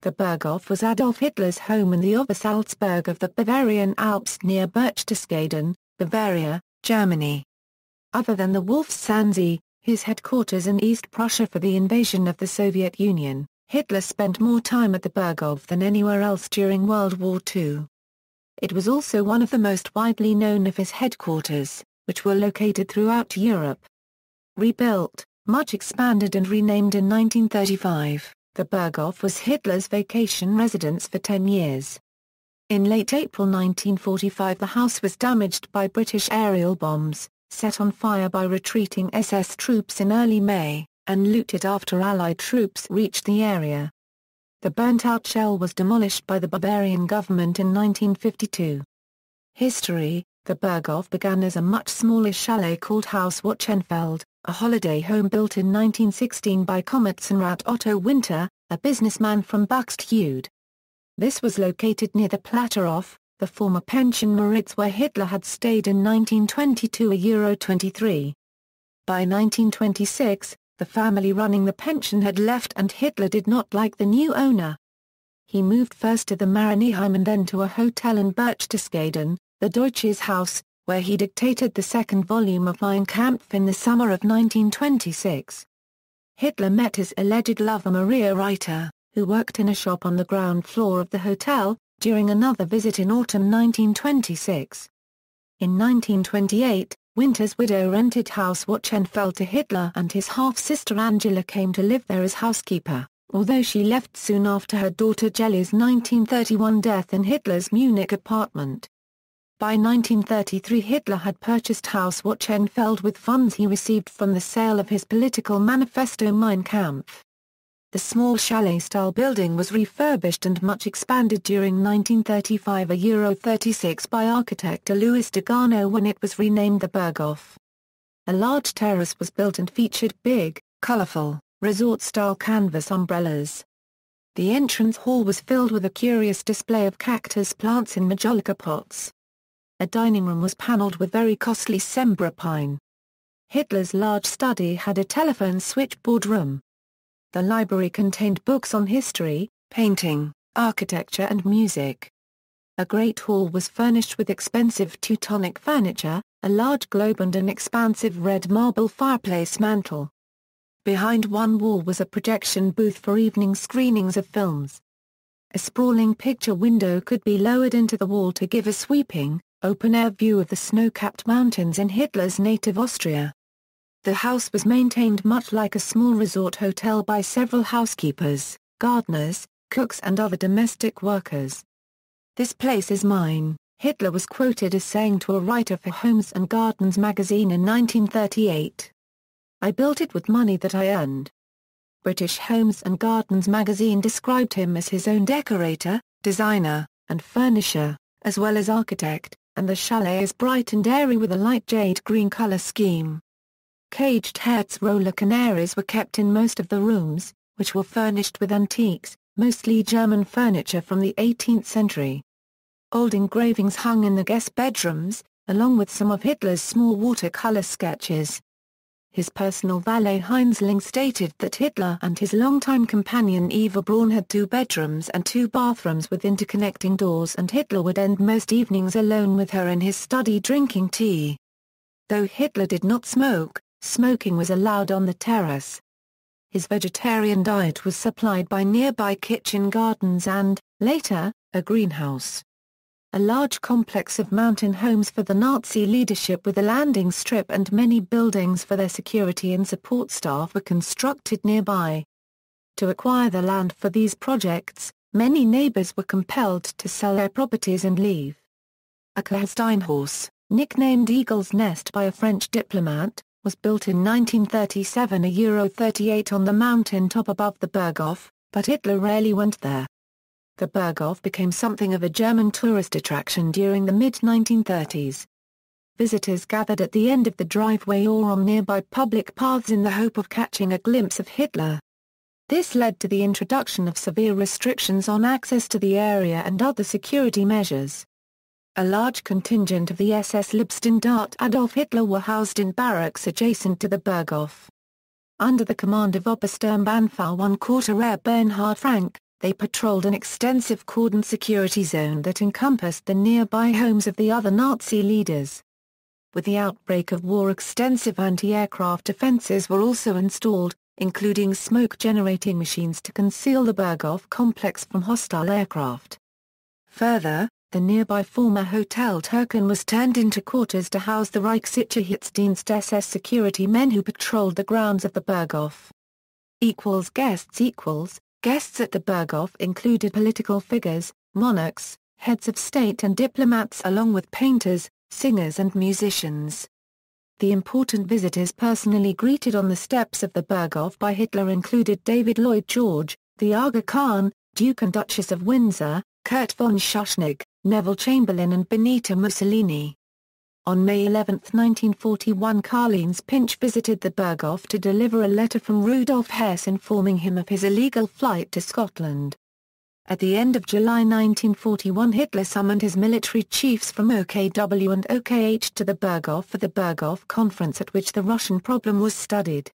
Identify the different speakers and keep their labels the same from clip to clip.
Speaker 1: The Berghof was Adolf Hitler's home in the Obersalzberg of the Bavarian Alps near Berchtesgaden, Bavaria, Germany. Other than the Wolfsschanze, his headquarters in East Prussia for the invasion of the Soviet Union, Hitler spent more time at the Berghof than anywhere else during World War II. It was also one of the most widely known of his headquarters, which were located throughout Europe. Rebuilt, much expanded and renamed in 1935, the Berghof was Hitler's vacation residence for 10 years. In late April 1945 the house was damaged by British aerial bombs, set on fire by retreating SS troops in early May, and looted after Allied troops reached the area. The burnt-out shell was demolished by the Bavarian government in 1952. History: the Berghof began as a much smaller chalet called Haus Wachenfeld, a holiday home built in 1916 by Kommerzienrat Otto Winter, a businessman from Buxtehude. This was located near the Platterhof, the former pension Moritz where Hitler had stayed in 1922 €23. By 1926, the family running the pension had left and Hitler did not like the new owner. He moved first to the Marineheim and then to a hotel in Berchtesgaden, the Deutsches Haus, where he dictated the second volume of Mein Kampf in the summer of 1926. Hitler met his alleged lover Maria Reiter, who worked in a shop on the ground floor of the hotel, during another visit in autumn 1926. In 1928, Winter's widow rented Haus Wachenfeld to Hitler and his half-sister Angela came to live there as housekeeper, although she left soon after her daughter Jelly's 1931 death in Hitler's Munich apartment. By 1933 Hitler had purchased Haus Wachenfeld with funds he received from the sale of his political manifesto Mein Kampf. The small chalet-style building was refurbished and much expanded during 1935 €36 by architect Louis de Garneau when it was renamed the Berghof. A large terrace was built and featured big, colorful, resort-style canvas umbrellas. The entrance hall was filled with a curious display of cactus plants in majolica pots. A dining room was paneled with very costly Sembra pine. Hitler's large study had a telephone switchboard room. The library contained books on history, painting, architecture and music. A great hall was furnished with expensive Teutonic furniture, a large globe and an expansive red marble fireplace mantel. Behind one wall was a projection booth for evening screenings of films. A sprawling picture window could be lowered into the wall to give a sweeping, open-air view of the snow-capped mountains in Hitler's native Austria. The house was maintained much like a small resort hotel by several housekeepers, gardeners, cooks and other domestic workers. "This place is mine," Hitler was quoted as saying to a writer for Homes and Gardens magazine in 1938. "I built it with money that I earned." British Homes and Gardens magazine described him as his own decorator, designer, and furnisher, as well as architect, and the chalet is bright and airy with a light jade green color scheme. Caged Hertz roller canaries were kept in most of the rooms, which were furnished with antiques, mostly German furniture from the 18th century. Old engravings hung in the guest bedrooms, along with some of Hitler's small watercolor sketches. His personal valet Heinz Ling stated that Hitler and his longtime companion Eva Braun had 2 bedrooms and 2 bathrooms with interconnecting doors and Hitler would end most evenings alone with her in his study drinking tea. Though Hitler did not smoke, smoking was allowed on the terrace. His vegetarian diet was supplied by nearby kitchen gardens and, later, a greenhouse. A large complex of mountain homes for the Nazi leadership with a landing strip and many buildings for their security and support staff were constructed nearby. To acquire the land for these projects, many neighbors were compelled to sell their properties and leave. A Steinhaus, nicknamed Eagle's Nest by a French diplomat, was built in 1937 €38 on the mountain top above the Berghof, but Hitler rarely went there. The Berghof became something of a German tourist attraction during the mid-1930s. Visitors gathered at the end of the driveway or on nearby public paths in the hope of catching a glimpse of Hitler. This led to the introduction of severe restrictions on access to the area and other security measures. A large contingent of the SS Leibstandarte Adolf Hitler were housed in barracks adjacent to the Berghof. Under the command of Obersturmbannführer 1 Quartier Bernhard Frank, they patrolled an extensive cordon security zone that encompassed the nearby homes of the other Nazi leaders. With the outbreak of war, extensive anti-aircraft defenses were also installed, including smoke-generating machines to conceal the Berghoff complex from hostile aircraft. Further, the nearby former Hotel Turken was turned into quarters to house the Reichssicherheitsdienst SS security men who patrolled the grounds of the Berghoff. Guests at the Berghoff included political figures, monarchs, heads of state and diplomats, along with painters, singers and musicians. The important visitors personally greeted on the steps of the Berghoff by Hitler included David Lloyd George, the Aga Khan, Duke and Duchess of Windsor, Kurt von Schuschnigg, Neville Chamberlain and Benito Mussolini. On May 11, 1941, Karl-Heinz Pinch visited the Berghoff to deliver a letter from Rudolf Hess informing him of his illegal flight to Scotland. At the end of July 1941, Hitler summoned his military chiefs from OKW and OKH to the Berghoff for the Berghoff Conference, at which the Russian problem was studied.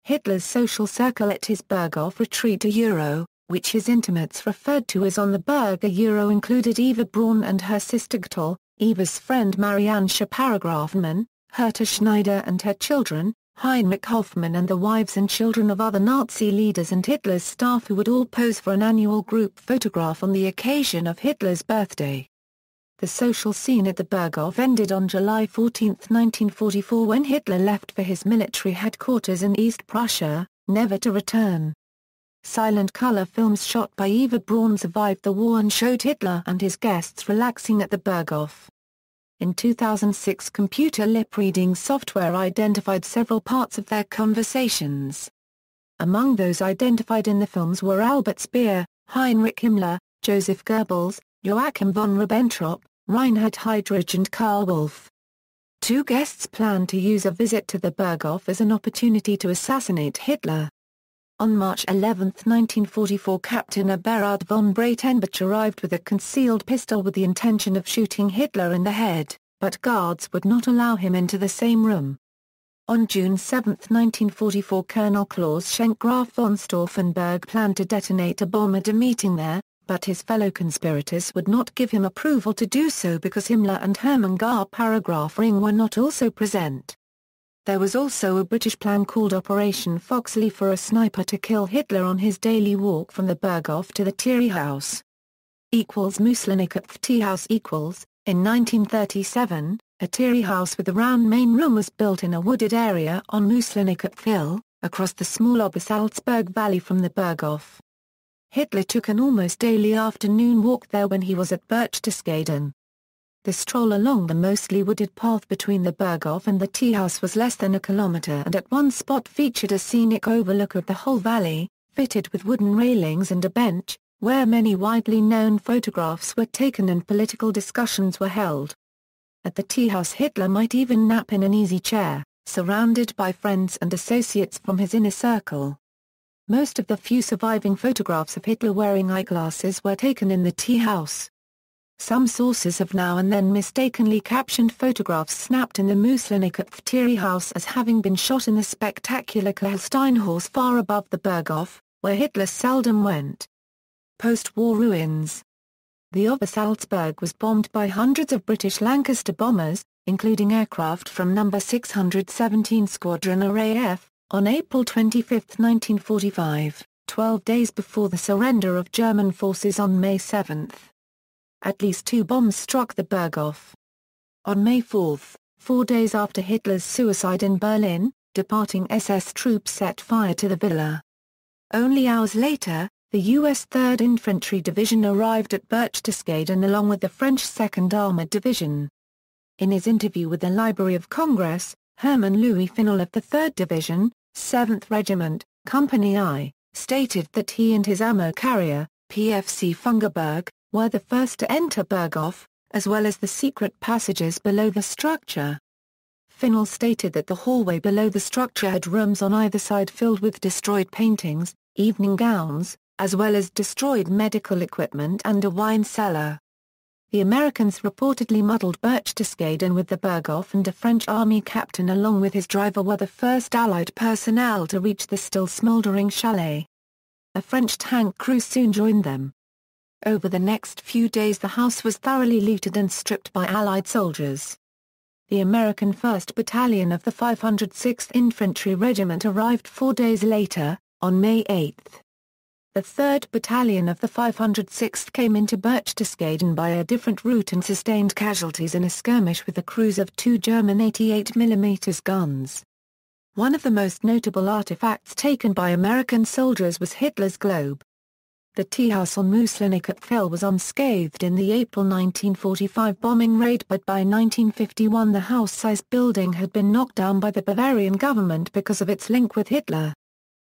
Speaker 1: Hitler's social circle at his Berghoff retreat to Euro, which his intimates referred to as on the Berger Euro, included Eva Braun and her sister Gtl, Eva's friend Marianne Schaparagrafenmann, Herta Schneider and her children, Heinrich Hoffmann, and the wives and children of other Nazi leaders and Hitler's staff, who would all pose for an annual group photograph on the occasion of Hitler's birthday. The social scene at the Berghoff ended on July 14, 1944, when Hitler left for his military headquarters in East Prussia, never to return. Silent color films shot by Eva Braun survived the war and showed Hitler and his guests relaxing at the Berghoff. In 2006, computer lip-reading software identified several parts of their conversations. Among those identified in the films were Albert Speer, Heinrich Himmler, Joseph Goebbels, Joachim von Ribbentrop, Reinhard Heydrich and Karl Wolff. Two guests planned to use a visit to the Berghoff as an opportunity to assassinate Hitler. On March 11, 1944, Captain Eberhard von Breitenbach arrived with a concealed pistol with the intention of shooting Hitler in the head, but guards would not allow him into the same room. On June 7, 1944, Colonel Klaus Schenk Graf von Stauffenberg planned to detonate a bomb at a meeting there, but his fellow conspirators would not give him approval to do so because Himmler and Hermann Gar Paragraph Ring were not also present. There was also a British plan called Operation Foxley for a sniper to kill Hitler on his daily walk from the Berghoff to the Thierry House. Muslinikopf Tea House equals, in 1937, a Thierry House with a round main room was built in a wooded area on Muslinikopf Hill, across the small Obersalzberg valley from the Berghoff. Hitler took an almost daily afternoon walk there when he was at Berchtesgaden. The stroll along the mostly wooded path between the Berghoff and the tea house was less than a kilometer, and at one spot featured a scenic overlook of the whole valley, fitted with wooden railings and a bench, where many widely known photographs were taken and political discussions were held. At the tea house, Hitler might even nap in an easy chair, surrounded by friends and associates from his inner circle. Most of the few surviving photographs of Hitler wearing eyeglasses were taken in the tea house. Some sources have now and then mistakenly captioned photographs snapped in the Muslinikopf Thierry House as having been shot in the spectacular Kleinsteinhaus far above the Berghoff, where Hitler seldom went. Post-war ruins. The Obersalzberg was bombed by hundreds of British Lancaster bombers, including aircraft from No. 617 Squadron RAF, on April 25, 1945, 12 days before the surrender of German forces on May 7. At least two bombs struck the Berghoff. On May 4, 4 days after Hitler's suicide in Berlin, departing SS troops set fire to the villa. Only hours later, the U.S. 3rd Infantry Division arrived at Berchtesgaden along with the French 2nd Armored Division. In his interview with the Library of Congress, Hermann Louis Finnel of the 3rd Division, 7th Regiment, Company I, stated that he and his ammo carrier, PFC Fungerberg, were the first to enter Berghoff, as well as the secret passages below the structure. Finnel stated that the hallway below the structure had rooms on either side filled with destroyed paintings, evening gowns, as well as destroyed medical equipment and a wine cellar. The Americans reportedly muddled Berchtesgaden with the Berghoff, and a French army captain along with his driver were the first Allied personnel to reach the still smoldering chalet. A French tank crew soon joined them. Over the next few days the house was thoroughly looted and stripped by Allied soldiers. The American 1st Battalion of the 506th Infantry Regiment arrived 4 days later, on May 8. The 3rd Battalion of the 506th came into Berchtesgaden by a different route and sustained casualties in a skirmish with the crews of 2 German 88mm guns. One of the most notable artifacts taken by American soldiers was Hitler's globe. The tea house on Mooslenicket Fell was unscathed in the April 1945 bombing raid, but by 1951 the house-sized building had been knocked down by the Bavarian government because of its link with Hitler.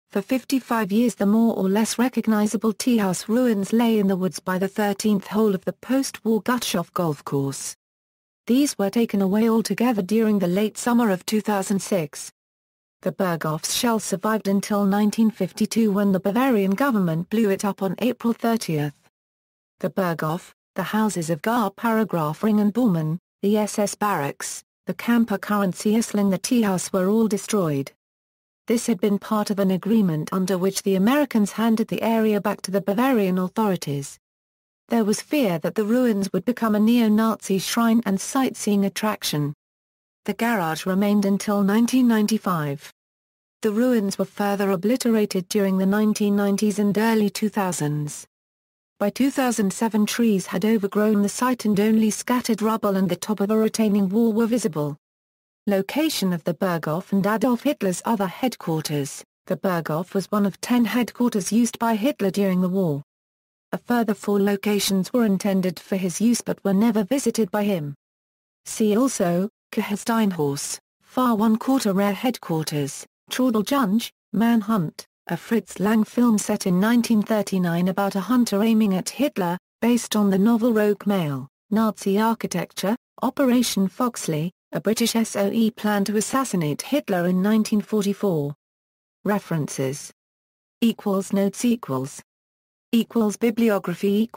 Speaker 1: For 55 years the more or less recognizable tea house ruins lay in the woods by the 13th hole of the post-war Berghoff golf course. These were taken away altogether during the late summer of 2006. The Berghof's shell survived until 1952 when the Bavarian government blew it up on April 30. The Berghof, the houses of Gar Paragraph Ring and Bormann, the SS barracks, the camper currency Isling, the tea house were all destroyed. This had been part of an agreement under which the Americans handed the area back to the Bavarian authorities. There was fear that the ruins would become a neo-Nazi shrine and sightseeing attraction. The garage remained until 1995. The ruins were further obliterated during the 1990s and early 2000s. By 2007 trees had overgrown the site and only scattered rubble and the top of a retaining wall were visible. Location of the Berghof and Adolf Hitler's other headquarters. The Berghof was one of 10 headquarters used by Hitler during the war. A further 4 locations were intended for his use but were never visited by him. See also, Steinhaus, Far One Quarter Rare Headquarters, Traudeljunge, Manhunt, a Fritz Lang film set in 1939 about a hunter aiming at Hitler, based on the novel Rogue Male, Nazi Architecture, Operation Foxley, a British SOE plan to assassinate Hitler in 1944. References. Notes Bibliography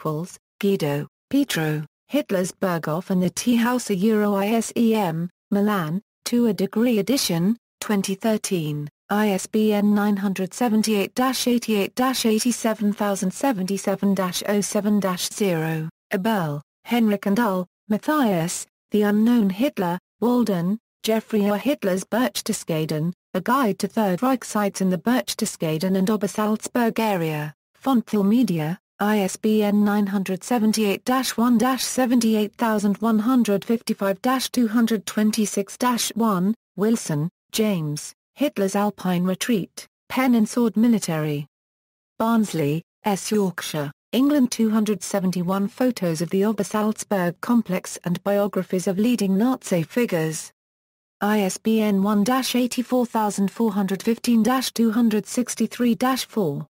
Speaker 1: Guido, Pietro, Hitler's Berghof and the Tea House ISEM, Milan, to a Degree edition, 2013, ISBN 978-88-87077-07-0. Abel, Henrik and Ull, Matthias, The Unknown Hitler, Walden, Jeffrey R. Hitler's Berchtesgaden, A Guide to Third Reich Sites in the Berchtesgaden and Obersalzberg Area, Fonthill Media, ISBN 978-1-78155-226-1, Wilson, James, Hitler's Alpine Retreat, Pen and Sword Military. Barnsley, S. Yorkshire, England. 271 photos of the Obersalzberg complex and biographies of leading Nazi figures. ISBN 1-84415-263-4.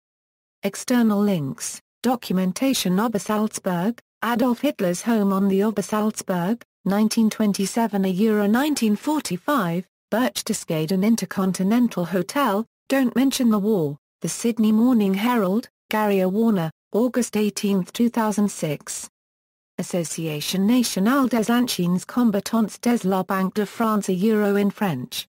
Speaker 1: External links. Documentation. Obersalzberg, Adolf Hitler's home on the Obersalzberg, 1927–1945, Berchtesgaden Intercontinental Hotel, Don't Mention the War, The Sydney Morning Herald, Gary A. Warner, August 18, 2006. Association Nationale des Anciens Combattants de la Banque de France. Euro in French.